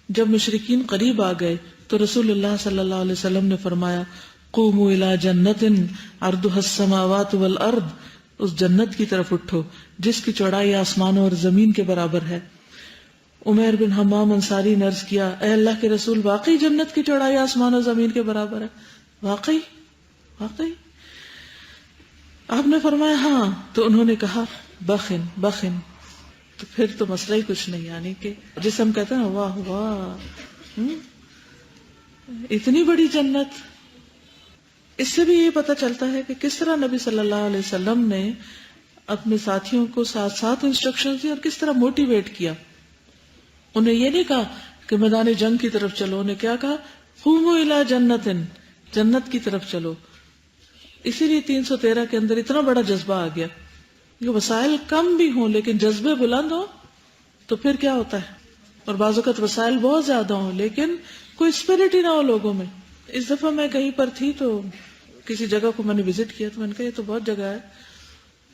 Speaker 1: جب مشرکین قریب آ گئے تو رسول اللہ صلی اللہ علیہ وسلم نے فرمایا، قوموا الی جنت عرضها السماوات والارض، اس جنت کی طرف اٹھو جس کی چوڑائی آسمانوں اور زمین کے برابر ہے۔ عمیر بن حمام انصاری نے عرض کیا، اے اللہ کے رسول، واقعی جنت کی چوڑائی آسمان اور زمین کے برابر ہے؟ واقعی؟ آپ نے فرمایا ہاں. تو انہوں نے کہا بخن بخن. تو پھر تو مسئلہ ہی کچھ نہیں، یعنی کہ جسے ہم کہتے ہیں واہ واہ، اتنی بڑی جنت. اس سے بھی یہ پتہ چلتا ہے کہ کس طرح نبی صلی اللہ علیہ وسلم نے اپنے ساتھیوں کو ساتھ ساتھ انسٹرکشن دی اور کس طرح موٹیویٹ کیا. انہیں یہ نہیں کہا کہ میدان جنگ کی طرف چلو، انہیں کیا کہا قوموا الی جنت، جنت کی طرف چلو. اسی لیے 313 کے اندر اتنا بڑا جذبہ آ گیا کہ وسائل کم بھی ہوں لیکن جذبے بلند ہوں تو پھر کیا ہوتا ہے. اور بعض اوقات وسائل بہت زیادہ ہوں لیکن کوئی اسپرٹ ہی نہ ہو لوگوں میں. اس دفعہ میں کہیں پر تھی تو کسی جگہ کو میں نے وزٹ کیا تو میں نے کہا یہ تو بہت جگہ ہے،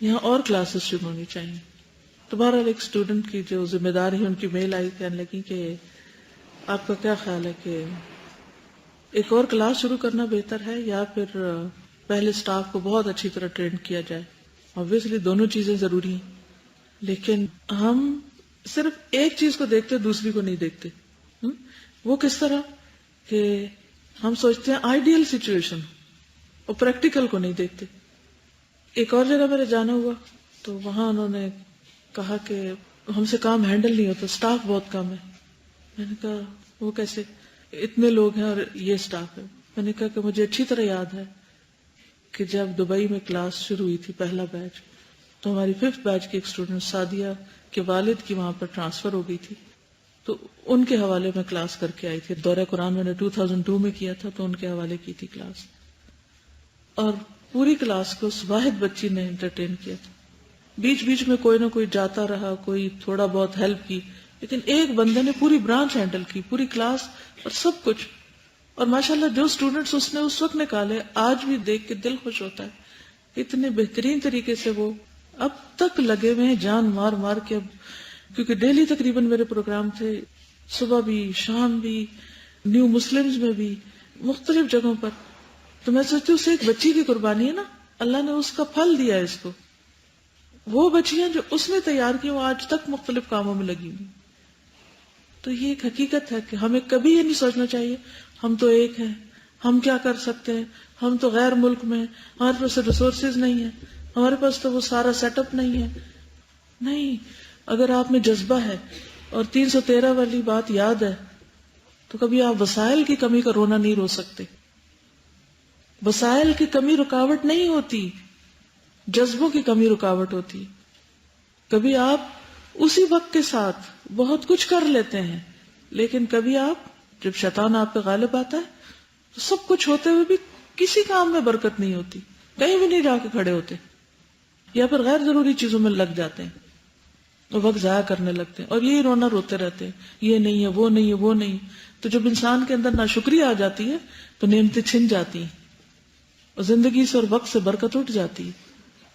Speaker 1: یہاں اور کلاسز شروع ہونی چاہیے. تو بہرحال ایک اسٹوڈنٹ کی جو ذمہ داری ہے ان کی میل آئی، کہنے لگی کہ آپ کا کیا خیال ہے کہ ایک اور کلاس شروع کرنا بہتر ہے یا پھر پہلے سٹاف کو بہت اچھی طرح ٹرین کیا جائے. obviously دونوں چیزیں ضروری ہیں لیکن ہم صرف ایک چیز کو دیکھتے دوسری کو نہیں دیکھتے. وہ کس طرح کہ ہم سوچتے ہیں آئیڈیل سچویشن اور پریکٹیکل کو نہیں دیکھتے. ایک اور جگہ میرے جانا ہوا تو وہاں انہوں نے کہا کہ ہم سے کام ہینڈل نہیں ہوتا، سٹاف بہت کم ہے. میں نے کہا وہ کیسے، اتنے لوگ ہیں اور یہ سٹاف ہے. میں نے کہا کہ مجھے اچھی طرح یاد ہے کہ جب دبئی میں کلاس شروع ہوئی تھی پہلا بیچ، تو ہماری 5th بیچ کی ایک اسٹوڈنٹ سعدیہ کے والد کی وہاں پر ٹرانسفر ہو گئی تھی تو ان کے حوالے میں کلاس کر کے آئی تھی. دورہ قرآن میں نے 2002 میں کیا تھا تو ان کے حوالے کی تھی کلاس، اور پوری کلاس کو اس واحد بچی نے انٹرٹین کیا تھا. بیچ بیچ میں کوئی نہ کوئی جاتا رہا، کوئی تھوڑا بہت ہیلپ کی، لیکن ایک بندے نے پوری برانچ ہینڈل کی، پوری کلاس اور سب کچھ. اور ماشاءاللہ جو اسٹوڈنٹس اس نے اس وقت نکالے آج بھی دیکھ کے دل خوش ہوتا ہے. اتنے بہترین طریقے سے وہ اب تک لگے ہوئے ہیں جان مار مار کے. اب کیونکہ ڈیلی تقریباً میرے پروگرام تھے، صبح بھی شام بھی، نیو مسلمز میں بھی، مختلف جگہوں پر. تو میں سوچتی ہوں اسے ایک بچی کی قربانی ہے نا، اللہ نے اس کا پھل دیا ہے اس کو. وہ بچیاں جو اس نے تیار کی وہ آج تک مختلف کاموں میں لگی ہوئی. تو یہ ایک حقیقت ہے کہ ہمیں کبھی یہ نہیں سوچنا چاہیے ہم تو ایک ہیں، ہم کیا کر سکتے ہیں، ہم تو غیر ملک میں، ہمارے پاس ریسورسز نہیں ہیں، ہمارے پاس تو وہ سارا سیٹ اپ نہیں ہے. نہیں، اگر آپ میں جذبہ ہے اور 313 والی بات یاد ہے تو کبھی آپ وسائل کی کمی کا رونا نہیں رو سکتے. وسائل کی کمی رکاوٹ نہیں ہوتی، جذبوں کی کمی رکاوٹ ہوتی. کبھی آپ اسی وقت کے ساتھ بہت کچھ کر لیتے ہیں لیکن کبھی آپ جب شیطان آپ پہ غالب آتا ہے تو سب کچھ ہوتے ہوئے بھی کسی کام میں برکت نہیں ہوتی، کہیں بھی نہیں جا کے کھڑے ہوتے، یا پھر غیر ضروری چیزوں میں لگ جاتے ہیں اور وقت ضائع کرنے لگتے ہیں اور یہی رونا روتے رہتے ہیں، یہ نہیں ہے وہ نہیں ہے وہ نہیں. تو جب انسان کے اندر ناشکری آ جاتی ہے تو نعمتیں چھن جاتی ہیں اور زندگی سے اور وقت سے برکت اٹھ جاتی ہے.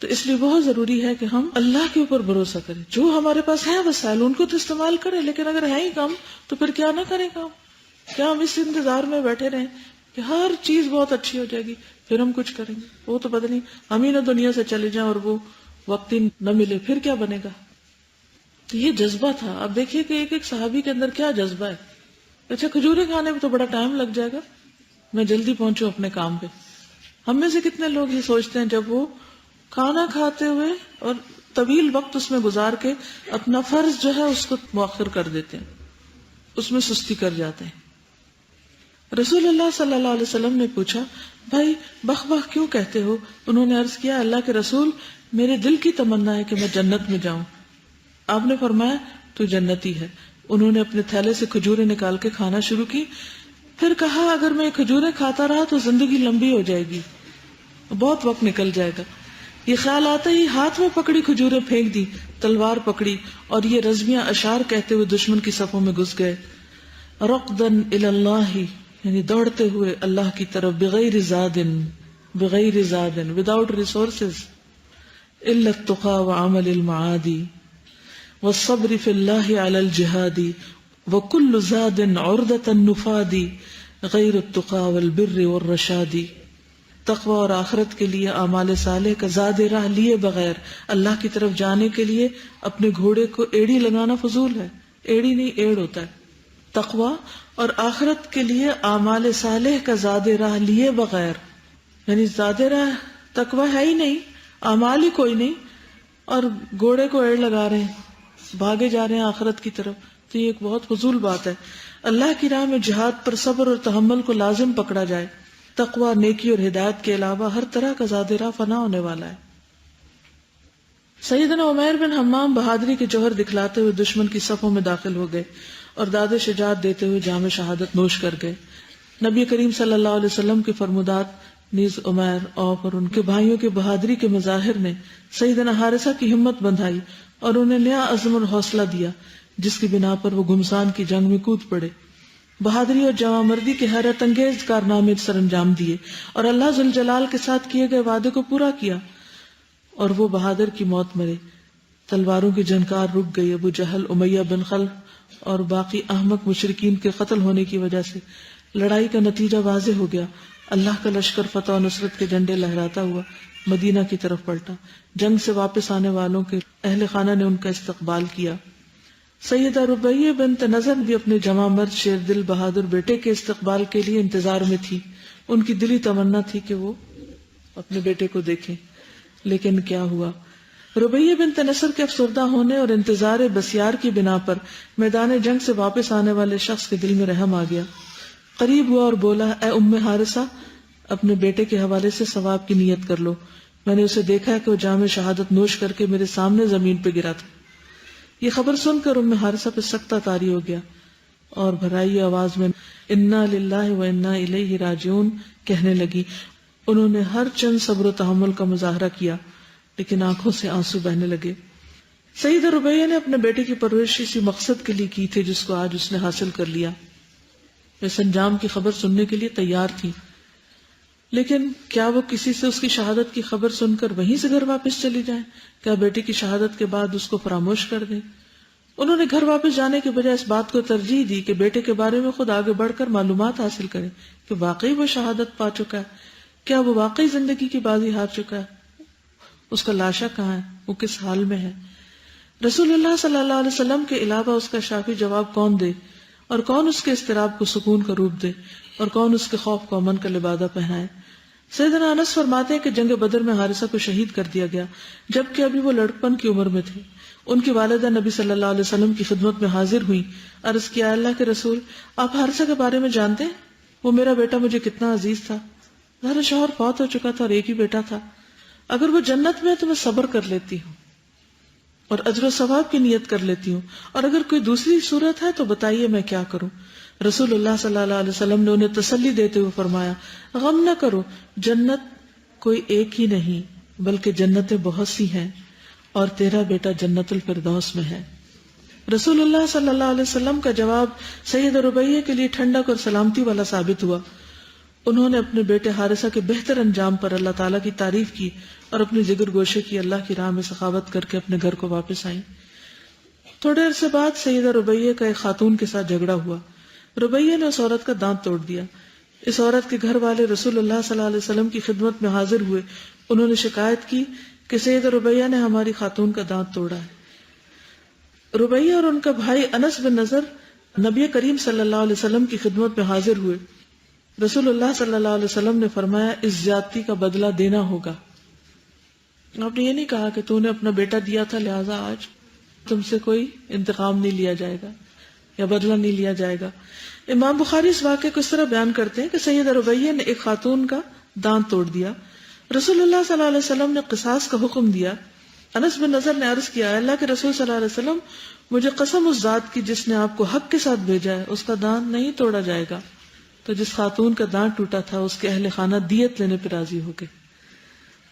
Speaker 1: تو اس لیے بہت ضروری ہے کہ ہم اللہ کے اوپر بھروسہ کریں. جو ہمارے پاس ہے وسائل ان کو تو استعمال کریں، لیکن اگر ہے ہی کم تو پھر کیا نہ کریں کام. کیا ہم اس انتظار میں بیٹھے رہیں کہ ہر چیز بہت اچھی ہو جائے گی پھر ہم کچھ کریں گے؟ وہ تو پتہ نہیں ہم ہی نہ دنیا سے چلے جائیں اور وہ وقت ہی نہ ملے پھر کیا بنے گا. تو یہ جذبہ تھا. اب دیکھیے کہ ایک ایک صحابی کے اندر کیا جذبہ ہے. اچھا کھجوریں کھانے میں تو بڑا ٹائم لگ جائے گا، میں جلدی پہنچوں اپنے کام پہ. ہم میں سے کتنے لوگ یہ سوچتے ہیں جب وہ کھانا کھاتے ہوئے اور طویل وقت اس میں گزار کے اپنا فرض جو ہے اس کو مؤخر کر دیتے ہیں، اس میں سستی کر جاتے ہیں. رسول اللہ صلی اللہ علیہ وسلم نے پوچھا بھائی بخ بخ کیوں کہتے ہو؟ انہوں نے عرض کیا اللہ کے رسول میرے دل کی تمنا ہے کہ میں جنت میں جاؤں. آپ نے فرمایا تو جنتی ہے. انہوں نے اپنے تھیلے سے کھجوریں نکال کے کھانا شروع کی. پھر کہا اگر میں کھجوریں کھاتا رہا تو زندگی لمبی ہو جائے گی، بہت وقت نکل جائے گا. یہ خیال آتا ہی ہاتھ میں پکڑی کھجوریں پھینک دی، تلوار پکڑی اور یہ رزمیاں اشعار کہتے ہوئے دشمن کی صفوں میں گھس گئے. رقدن الی اللہ، یعنی دوڑتے ہوئے اللہ کی طرف، بغیر زادن وداؤٹ ریسورسز، الا التقى وعمل المعادی والصبر فی اللہ علی الجہادی وکل زاد عرضۃ النفادی غیر التقى والبر والرشادی. تقوی اور آخرت کے لیے اعمال صالح کا زاد راہ لیے بغیر اللہ کی طرف جانے کے لیے اپنے گھوڑے کو ایڑی لگانا فضول ہے. ایڑی نہیں ایڑ ہوتا ہے. تقوی اور آخرت کے لیے اعمال صالح کا زاد راہ لیے بغیر، یعنی زاد راہ تقوی ہے ہی نہیں اعمال ہی کوئی نہیں اور گھوڑے کو ایڑ لگا رہے ہیں، بھاگے جا رہے ہیں آخرت کی طرف، تو یہ ایک بہت فضول بات ہے. اللہ کی راہ میں جہاد پر صبر اور تحمل کو لازم پکڑا جائے. تقوی، نیکی اور ہدایت کے علاوہ ہر طرح کا زاد راہ فنا ہونے والا ہے. سیدنا عمیر بن حمام بہادری کے جوہر دکھلاتے ہوئے دشمن کی صفوں میں داخل ہو گئے اور داد شجاعت دیتے ہوئے جام شہادت نوش کر گئے. نبی کریم صلی اللہ علیہ وسلم کے فرمودات نیز عمیر، اوف اور ان کے بھائیوں کے بہادری کے مظاہر نے سیدنا حارثہ کی ہمت بندھائی اور انہیں نیا عزم اور حوصلہ دیا، جس کی بنا پر وہ گھمسان کی جنگ میں کود پڑے. بہادری اور جواں مردی کے حیرت انگیز کارنامے سر انجام دیے اور اللہ ذوالجلال کے ساتھ کیے گئے وعدے کو پورا کیا، اور وہ بہادر کی موت مرے. تلواروں کی جھنکار رک گئی. ابو جہل، امیہ بن خلف اور باقی احمق مشرکین کے قتل ہونے کی وجہ سے لڑائی کا نتیجہ واضح ہو گیا. اللہ کا لشکر فتح و نصرت کے جھنڈے لہراتا ہوا مدینہ کی طرف پلٹا. جنگ سے واپس آنے والوں کے اہل خانہ نے ان کا استقبال کیا. سیدہ ربیہ بنت نضر بھی اپنے جوان مرد شیر دل بہادر بیٹے کے استقبال کے لیے انتظار میں تھی. ان کی دلی تمنا تھی کہ وہ اپنے بیٹے کو دیکھیں، لیکن کیا ہوا؟ ربیہ بنت نصر کے افسردہ ہونے اور انتظار بسیار کی بنا پر میدان جنگ سے واپس آنے والے شخص کے دل میں رحم آ گیا. قریب ہوا اور بولا، اے ام حارثہ، اپنے بیٹے کے حوالے سے ثواب کی نیت کر لو. میں نے اسے دیکھا ہے کہ وہ جام شہادت نوش کر کے میرے سامنے زمین پہ گرا تھا. یہ خبر سن کر ام حارثہ پہ سختہ طاری ہو گیا اور بھرائی آواز میں انا للہ و انا الیہ راجعون کہنے لگی. انہوں نے ہر چند صبر و تحمل کا مظاہرہ کیا، لیکن آنکھوں سے آنسو بہنے لگے. سیدہ ربیہ نے اپنے بیٹے کی پرورش اسی مقصد کے لیے کی تھی جس کو آج اس نے حاصل کر لیا. اس انجام کی خبر سننے کے لیے تیار تھی، لیکن کیا وہ کسی سے اس کی شہادت کی خبر سن کر وہیں سے گھر واپس چلی جائیں؟ کیا بیٹی کی شہادت کے بعد اس کو فراموش کر دیں؟ انہوں نے گھر واپس جانے کے بجائے اس بات کو ترجیح دی کہ بیٹے کے بارے میں خود آگے بڑھ کر معلومات حاصل کریں کہ واقعی وہ شہادت پا چکا ہے، کیا وہ واقعی زندگی کی بازی ہار چکا ہے، اس کا لاشا کہاں ہے، وہ کس حال میں ہے. رسول اللہ صلی اللہ علیہ وسلم کے علاوہ اس کا شافی جواب کون دے، اور کون اس کے اضطراب کو سکون کا روپ دے، اور کون اس کے خوف کو امن کا لبادہ پہنائے. سیدنا انس فرماتے ہیں کہ جنگ بدر میں حارثہ کو شہید کر دیا گیا جبکہ ابھی وہ لڑکپن کی عمر میں تھے. ان کی والدہ نبی صلی اللہ علیہ وسلم کی خدمت میں حاضر ہوئی. عرض کیا، اللہ کے رسول، آپ حارثہ کے بارے میں جانتے ہیں؟ وہ میرا بیٹا مجھے کتنا عزیز تھا. میرا شوہر فوت ہو چکا تھا اور ایک ہی بیٹا تھا. اگر وہ جنت میں ہے تو میں صبر کر لیتی ہوں اور اجر و ثواب کی نیت کر لیتی ہوں، اور اگر کوئی دوسری صورت ہے تو بتائیے میں کیا کروں. رسول اللہ صلی اللہ علیہ وسلم نے انہیں تسلی دیتے ہوئے فرمایا، غم نہ کرو، جنت کوئی ایک ہی نہیں بلکہ جنتیں بہت سی ہیں، اور تیرا بیٹا جنت الفردوس میں ہے. رسول اللہ صلی اللہ علیہ وسلم کا جواب سیدہ ربیہ کے لیے ٹھنڈک اور سلامتی والا ثابت ہوا. انہوں نے اپنے بیٹے حارثہ کے بہتر انجام پر اللہ تعالیٰ کی تعریف کی اور اپنی جگر گوشے کی اللہ کی راہ میں سخاوت کر کے اپنے گھر کو واپس آئیں. تھوڑے عرصے بعد سیدہ ربیہ کا ایک خاتون کے ساتھ جھگڑا ہوا. ربیہ نے اس عورت کا دانت توڑ دیا. اس عورت کے گھر والے رسول اللہ صلی اللہ علیہ وسلم کی خدمت میں حاضر ہوئے. انہوں نے شکایت کی کہ سیدہ ربیہ نے ہماری خاتون کا دانت توڑا ہے. ربیہ اور ان کا بھائی انس بن نضر نبی کریم صلی اللہ علیہ وسلم کی خدمت میں حاضر ہوئے. رسول اللہ صلی اللہ علیہ وسلم نے فرمایا، اس زیادتی کا بدلہ دینا ہوگا. آپ نے یہ نہیں کہا کہ تو نے اپنا بیٹا دیا تھا لہذا آج تم سے کوئی انتقام نہیں لیا جائے گا یا بدلہ نہیں لیا جائے گا. امام بخاری اس واقعے کو اس طرح بیان کرتے ہیں کہ سیدہ ربیہ نے ایک خاتون کا دانت توڑ دیا. رسول اللہ صلی اللہ علیہ وسلم نے قصاص کا حکم دیا. انس بن نضر نے عرض کیا، اللہ کے رسول صلی اللہ علیہ وسلم، مجھے قسم اس ذات کی جس نے آپ کو حق کے ساتھ بھیجا ہے، اس کا دانت نہیں توڑا جائے گا. تو جس خاتون کا دانت ٹوٹا تھا اس کے اہل خانہ دیت لینے پر راضی ہو گئے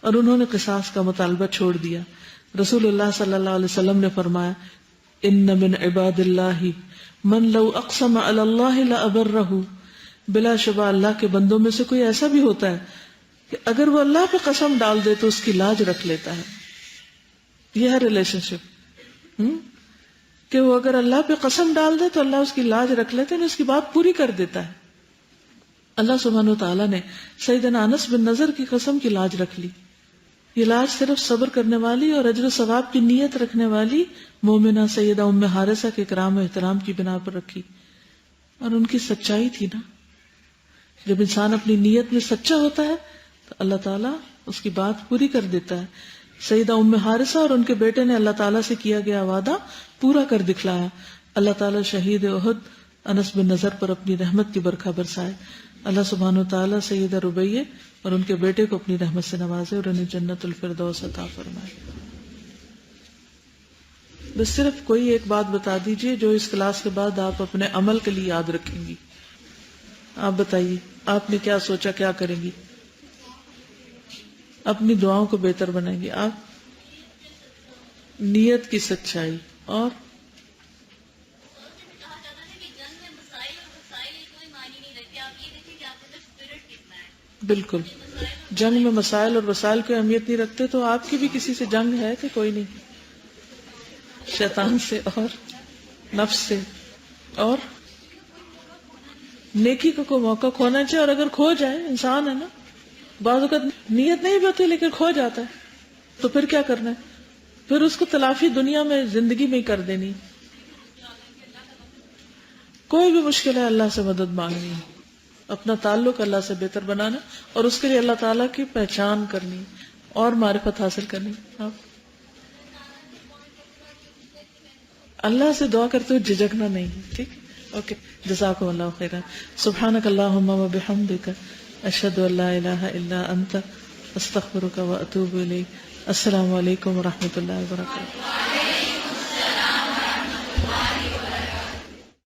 Speaker 1: اور انہوں نے قصاص کا مطالبہ چھوڑ دیا. رسول اللہ صلی اللہ علیہ وسلم نے فرمایا، ان من عباد اللہ من لو اقسم علی اللہ لابرہ. بلا شبہ اللہ کے بندوں میں سے کوئی ایسا بھی ہوتا ہے کہ اگر وہ اللہ پہ قسم ڈال دے تو اس کی لاج رکھ لیتا ہے. یہ ہے ریلیشن شپ کہ وہ اگر اللہ پہ قسم ڈال دے تو اللہ اس کی لاج رکھ لیتے ہیں، اس کی بات پوری کر دیتا ہے. اللہ سبحانہ وتعالیٰ نے سیدنا انس بن نضر کی قسم کی لاج رکھ لی. یہ لاج صرف صبر کرنے والی اور اجر و ثواب کی نیت رکھنے والی مومنہ سیدہ ام حارثہ کے کرام و احترام کی بنا پر رکھی. اور ان کی سچائی تھی نا. جب انسان اپنی نیت میں سچا ہوتا ہے تو اللہ تعالیٰ اس کی بات پوری کر دیتا ہے. سیدہ ام حارثہ اور ان کے بیٹے نے اللہ تعالیٰ سے کیا گیا وعدہ پورا کر دکھلایا. اللہ تعالیٰ شہید احد انس بن نضر پر اپنی رحمت کی برکھا برسائے. اللہ سبحانہ و تعالیٰ سیدہ ربیہ اور ان کے بیٹے کو اپنی رحمت سے نوازے اور انہیں جنت الفردوس عطا فرمائے. بس صرف کوئی ایک بات بتا دیجئے جو اس کلاس کے بعد آپ اپنے عمل کے لیے یاد رکھیں گی. آپ بتائیے آپ نے کیا سوچا, کیا کریں گی؟ اپنی دعاؤں کو بہتر بنائیں گے آپ, نیت کی سچائی, اور بالکل جنگ میں مسائل اور وسائل کی اہمیت نہیں رکھتے تو آپ کی بھی کسی سے جنگ ہے کہ کوئی نہیں؟ شیطان سے اور نفس سے, اور نیکی کا کوئی موقع کھونا چاہیے. اور اگر کھو جائے, انسان ہے نا, بعض اوقات نیت نہیں ہوتی لیکن کھو جاتا ہے, تو پھر کیا کرنا ہے؟ پھر اس کو تلافی دنیا میں زندگی میں ہی کر دینی. کوئی بھی مشکل ہے اللہ سے مدد مانگنی ہے, اپنا تعلق اللہ سے بہتر بنانا, اور اس کے لیے اللہ تعالیٰ کی پہچان کرنی اور معرفت حاصل کرنی. آپ اللہ سے دعا کرتے ہوئے جھجکنا نہیں, ٹھیک؟ اوکے, جزاکم اللہ خیرا. سبحانک اللہم و بحمدک, اشہد ان لا الہ الا انت, استغفرک و اتوب الیک. السلام علیکم و رحمۃ اللہ وبرکاتہ.